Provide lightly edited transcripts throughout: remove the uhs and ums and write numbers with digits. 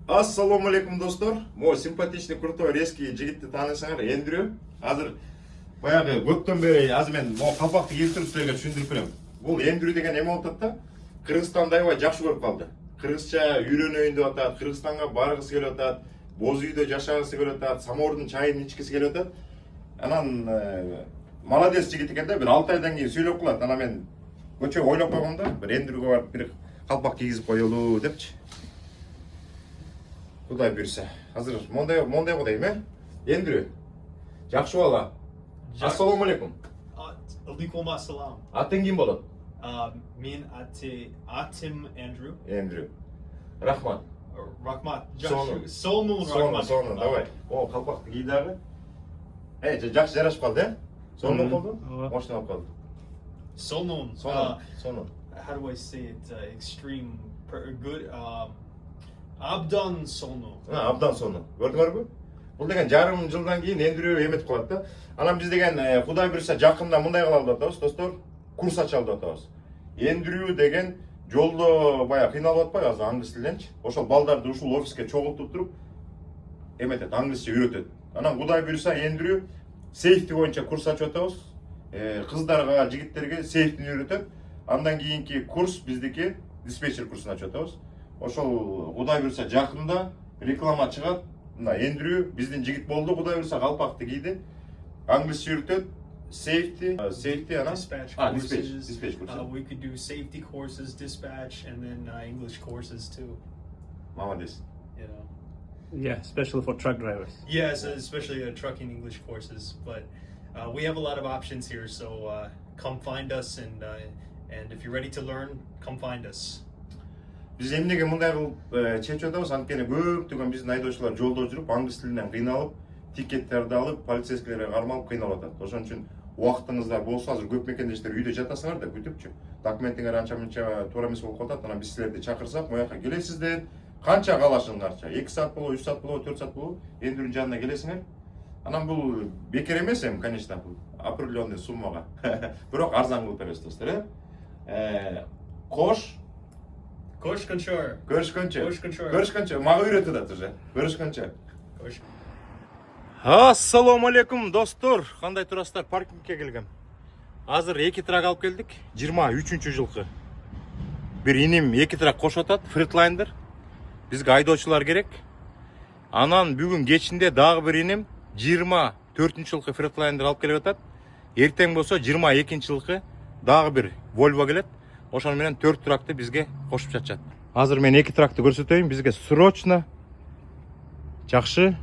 Ассаламу алейкум достор. Мо симпатичный, крутой, резкий жигитти таанысаңар, Эндрю. Азыр баягы көптөн бери азыр мен мо калпакты кийип туруп силерге түшүндүрүп берем. Бул Эндрю деген эме болуп атат да. Кыргызстанды аябай жакшы көрүп калды. Кыргызча үйрөнөйүн деп атат, Кыргызстанга баргысы келип атат, боз үйдө жашагысы келип атат, самордун чайын ичкиси келип атат. Анан молодец жигит экен да, бир 6 айдан кийин сүйлөп калат. Анан мен көчө ойлоп койгом да, бир Эндрюгө барып бир калпак кийгизип коелу депчи. Кудай буйрса. Азыр мондай кудайм, Эндрю. Жакшы бала. Ассаламу алейкум. Алейкум ассалам. Атың ким болот? Мен атым Эндрю. Эндрю. Рахмат. Рахмат. Сону. Сону рахмат. Сону, давай. О, калпакты кий дагы. Жакшы жарашып калды, Сону болду? Ошону алып калды. Сону. Сону. How do I say it? Extreme, good. Абдан сону. Абдан сону. Көрдүңөрбү? Бул деген жарым жылдан кийин Эндрю эметип калат да. Анан биз деген Кудай буйрса жакында мындай кылалы деп атабыз, достор. Курс ачалы деп атабыз. Эндрю деген жолдо баягы кыйналып атпайбы азыр англис тилиненчи. Ошол балдарды ушул офиске чогултуп туруп эметет, англисче үйрөтөт. Анан Кудай буйрса Эндрю сейфти боюнча курс ачып атабыз. Кыздарга, жигиттерге сейфтини үйрөтөт. Андан кийинки курс биздики диспетчер курсун ачып атабыз. Ошол Кудай буйрса жакында реклама чыгат. Мына Эндрю биздин жигит болду, Кудай буйрса калпакты кийди. Англисче үйрөтөт. Safety, анан dispatch курсы. We could do safety courses, dispatch, and then English courses too. Молодец. You know. Yeah, especially for truck drivers. Yes, especially trucking English courses. But we have a lot of options here, so come find us, and if you're ready to learn, come find us. Биз эмнеге мындай кылып чечип атабыз? Анткени көптөгөн биздин айдоочулар жолдо жүрүп, англис тилинен кыйналып, тикеттерди алып, полицейскийлерге кармалып кыйналып атат. Ошон үчүн убактыңыздар болсо, азыр көп мекендештер үйдө жатасыңар да, күтүпчү. Документиңер анча-мынча туура эмес болуп калат. Анан биз силерди чакырсак, мояка келесиздер. Канча калашыңарча? 2 саат болобу, 3 саат болобу, 4 саат болобу? Эндрюнун жанына келесиңер. Анан бул бекер эмес эми, конечно, бул определенный суммага. Бирок арзан кылып беребиз, достор, Кош. Көрүшкөнчө. Мага үйрөтүп атат уже. Көрүшкөнчө. Ассаламу алейкум, достор. Кандай турасыздар? Паркингке келгем. Азыр 2 трак алып келдик. 23-чү жылкы. Бир иним 2 трак кошуп атат, Freightliner. Бизге айдоочулар керек. Анан бүгүн кечинде дагы бир иним 24-чү жылкы Freightliner алып келип атат. Эртең болсо 22-чи жылкы дагы бир Volvo келет. Ошону менен 4 тракты бизге кошуп жатышат. Азыр мен 2 тракты көрсөтөйүн. Бизге срочно жакшы,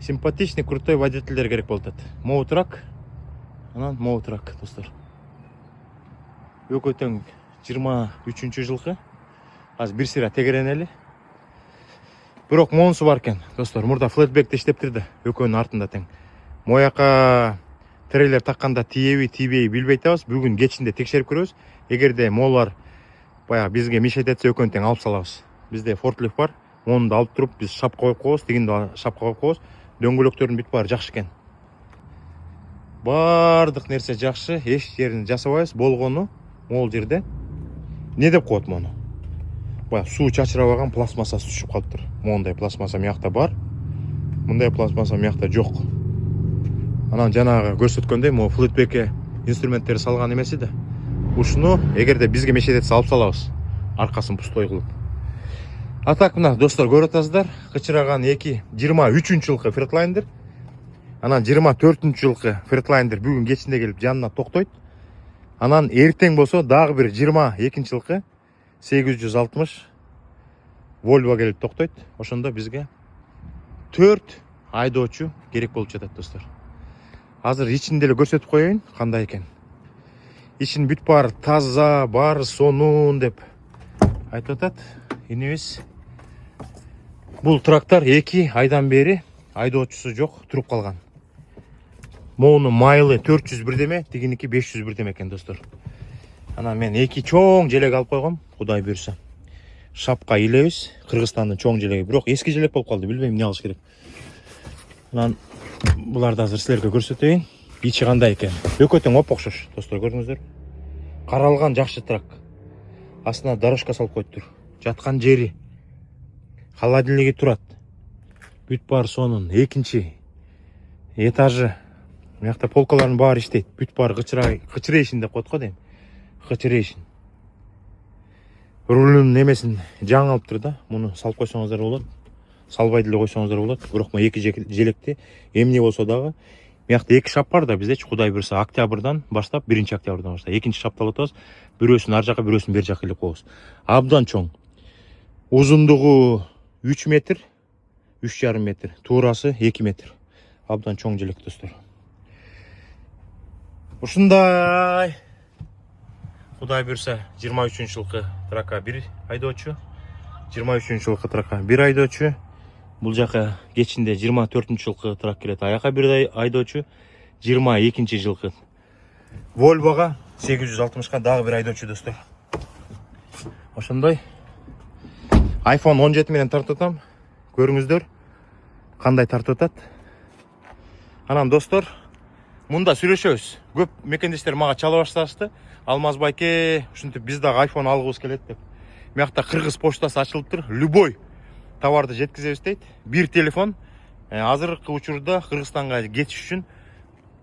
симпатичный, крутой водительдер керек болуп атат. Моу трак, анан моу трак, достор. Экөө тең 23-чү жылкы. Азыр бир сыйра тегеренели. Бирок моунусу бар экен, достор. Мурда флетбекте иштептир да, экөөнүн артында тең. Мояка трейлер такканда тийеби, тийбей билбей атабыз. Бүгүн кечинде текшерип көрөбүз. Эгерде молар баягы бизге мешет этсе экөөнү тең алып салабыз. Бизде форклифт бар. Onu da alıp durup biz şapka koyup koyuyoruz. Digini de şapka koyup koyuyoruz. Döngülöktörün büt bari jakşı eken. Бардык нерсе жакшы, эч жерин жасабайбыз, болгону могул жерде. Не деп коет мону? Баягы суу чачырабаган пластмассасы түшүп калыптыр. Мондай пластмасса мыякта бар. Мындай пластмасса мыякта жок. Анан жанагы көрсөткөндөй, могу флетбекке инструменттер салган эмеси да. Ушуну эгерде бизге мешет этсе алып салабыз. Аркасын пустой кылып. А так мына достор көрүп атасыздар, кычыраган 23-чү жылкы Freightliner. Анан 24-чү жылкы Freightliner бүгүн кечинде келип жанына токтойт. Анан эртең болсо дагы бир 22-чи жылкы 860 Volvo келип токтойт. Ошондо бизге 4 айдоочу керек болуп жатат, достор. Азыр ичин деле көрсөтүп коеюн, кандай экен. Ичин бүт бар таза, бар сонун деп айтып атат. Инебиз. Бул трактор 2 айдан бери айдоочусу жок, туруп калган. Моунун майлы 400 бирдеме, тигиники 500 бирдеме экен, достор. Анан мен 2 чоң желек алып койгом, Кудай буйрса. Шапка илебиз, Кыргызстандын чоң желеги, бирок эски желек болуп калды, билбейм эмне кылыш керек. Анан буларды азыр силерге көрсөтөйүн. Ичи кандай экен. Экөө тең опокшош, достор, көрдүңүздөр. Каралган жакшы трак. Астына дорожка салып коюптур. Жаткан жери Холодильниги турат. Бүт бар сонун экинчи этажы. Мыякта полкалардын баары иштейт. Бүт бар кычырейшин деп коет го дейм. Кычырейшин. Рулун немесин жаңы алыптыр да. Муну салып койсоңуздар болот. Салбай деле койсоңуздар болот. Бирок мен эки желекти эмне болсо дагы мыякта эки шап бар да, биздечи Кудай буйруса октябрдан баштап, 1-октябрдан баштап экинчи шапталып атабыз. Бирөөсүн ар жака, бирөөсүн бер жака илип коебуз. Абдан чоң. Узундугу 3 метр, 3,5 метр, туурасы 2 метр. Абдан чоң желек достор. Ушундай. Кудай буйруса 23-жылкы трака 1 айдоочу, 23-жылкы трака 1 айдоочу. Бул жака кечинде 24-жылкы трак келет, аяка 1 айдоочу. 22-жылкы Volvo'га 860ка дагы 1 айдоочу достор. Ошондой iPhone 17 менен тартып атам. Көрүңүздөр кандай тартып атат. Анан достор, мында сүйлөшөбүз. Көп мекендештер мага чала башташты. Алмаз байке, ушинтип биз дагы iPhone алгыбыз келет деп. Мыякта Кыргыз почтасы ачылыптыр. Любой товарды жеткизебиз дейт. Бир телефон азыркы учурда Кыргызстанга кетиш үчүн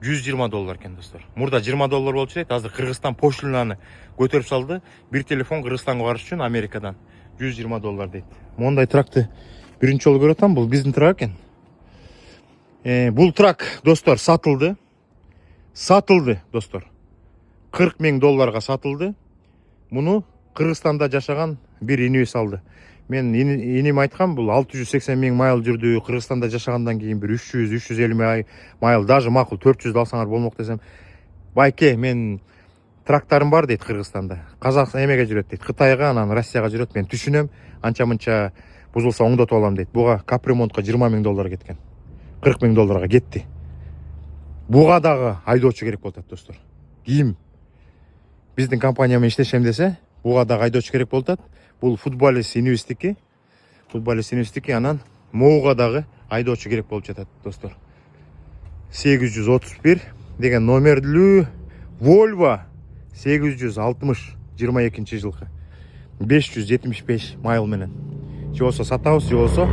$120 экен достор. Мурда $20 болчу дейт. Азыр Кыргызстан пошлинаны көтөрүп салды. Бир телефон Кыргызстанга барыш үчүн Америкадан $120 дейт. Мондай тракты биринчи жолу көрүп атам. Бул биздин трак экен. Бул трак достор сатылды. Сатылды достор. $40,000 сатылды. Муну Кыргызстанда жашаган бир инибиз алды. Мен иним айткам, бул 680,000 майл жүрдү. Кыргызстанда жашагандан кийин бир 300-350 майл, даже макул 400 алсаңар болмок десем. Байке, мен трактарым бар дейт Кыргызстанда. Казакстан эмеге жүрөт дейт. Кытайга, анан Россияга жүрөт. Мен түшүнөм. Анча-мынча бузулса оңдотуп алам дейт. Буга капремонтко $20,000 кеткен. $40,000 кетти. Буга дагы айдоочу керек болот достор. Ким биздин компания менен иштешем десе, буга дагы айдоочу керек болот. Бул футболист инвестики. Футболист инвестики, анан моуга дагы айдоочу керек болуп жатат достор. 831 деген номерлүү Volvo 860 22-жылкы 575 майл менен. Же болсо сатабыз, же болсо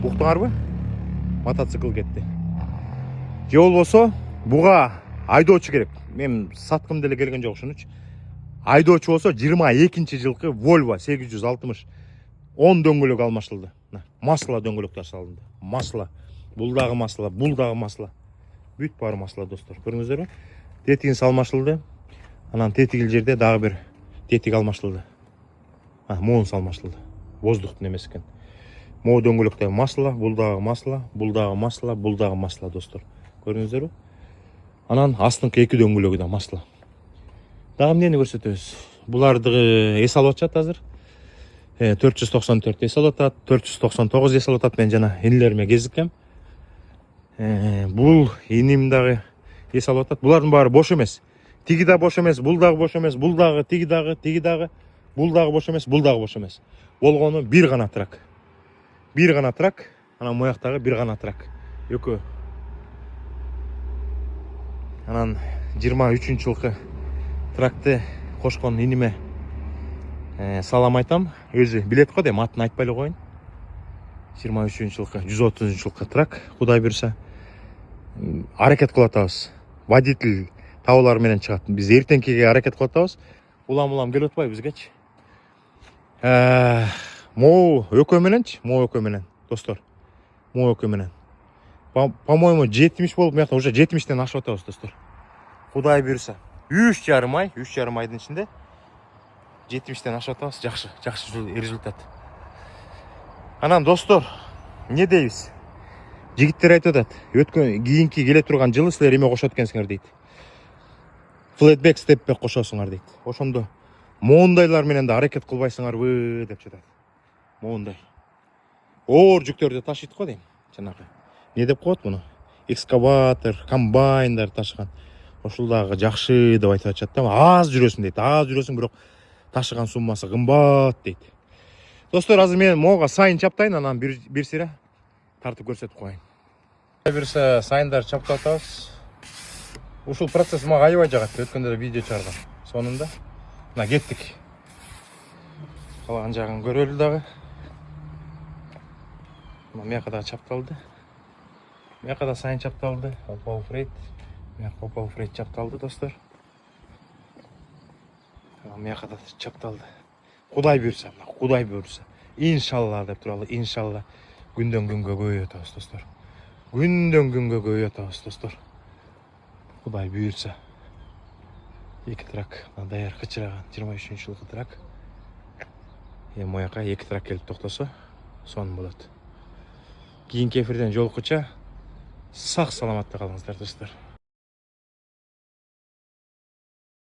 уктуңарбы? Мотоцикл кетти. Же болбосо буга айдоочу керек. Мен саткым деле келген жок ушунучу. Айдоочу болсо 22-жылкы Volvo 860 10 дөңгөлөк алмашылды. Масло дөңгөлөктөр салынды. Масло. Бул дагы масло, бул дагы масло. Бүт баары масло достор. Көрүңүздөрбү? Тетигин салмашылды. Анан тетигил жерде дагы бир тетиг алмашылды. Моун салмашылды. Воздухтун эмеси экен. Мо дөңгөлөктө масло, бул дагы масло, бул дагы масло, бул дагы масло достор. Көрүңүздөрбү? Анан астыңкы эки дөңгөлөгү да масло. Дагы эмнени көрсөтөбүз? Буларды эс алып атат азыр. 494 эс алып атат, 499 эс алып атат. Мен жана инилериме кезиккем. Бул иним дагы эс алып атат. Булардын баары бош эмес. Тиги да бош эмес, бул дагы бош эмес, бул дагы, тиги дагы, бул дагы бош эмес, бул дагы бош эмес. Болгону бир гана трак. Бир гана трак, анан мояктагы бир гана трак. Экөө. Анан 23-жылкы тракты кошкон иниме салам айтам. Өзү билет го дейм, атын айтпай эле коеюн. 23-жылкы 130-жылкы трак, Кудай буйруса аракет кылып атабыз. Водитель табуулар менен чыгат. Биз эртеңкиге аракет кылып атабыз. Улам келип атпайбы бизгечи. Могу экөө мененчи, могу экөө менен достор. Могу экөө менен. По-моему 70 болуп, мыякта уже 70тен ашып атабыз достор. Кудай буйруса 3,5 айдын ичинде 70тен ашып атабыз. Жакшы результат. Анан достор, не дейбиз? Жигиттер айтып атат, өткөн кийинки келе турган жылы силер эме кошот экенсиңер дейт. Flatback, stepback кошосуңар дейт. Ошондо моундайлар менен да аракет кылбайсыңарбы деп жатат. Моундай. Оор жүктөрдү ташыйт го дейм. Жанагы. Не деп коет муну? Экскаватор, комбайндар ташыган. Ошол дагы жакшы деп айтып атышат да. Аз жүрөсүң дейт. Аз жүрөсүң, бирок ташыган суммасы кымбат дейт. Достор, азыр мен моуга сайын чаптайын, анан бир сире тартып көрсөтүп коеюн. Бирсе сайындар чаптап атабыз. Ушул процесс мага аябай жагат. Өткөндө да видео чыгаргам. Сонунда Мына кеттік. Қалған жағын көрелі дағы. Мына да чапталды. Да сайын чапталды. Опал Фрейд. Опал Фрейд чапталды, достар. Да чапталды. Құдай бұйырса, Құдай бұйырса. Иншалла деп туралы, иншалла. Күндөн күнгө көбөйтөбүз, достар. Күндөн күнгө көбөйтөбүз, достар. Құдай бұйырса. Екі трак, даяр кычыраган 23-жылкы трак. Мояка екі трак келип токтосо, сонун болот. Кийинки эфирден жолуккуча сак саламатта калыңыздар, достар.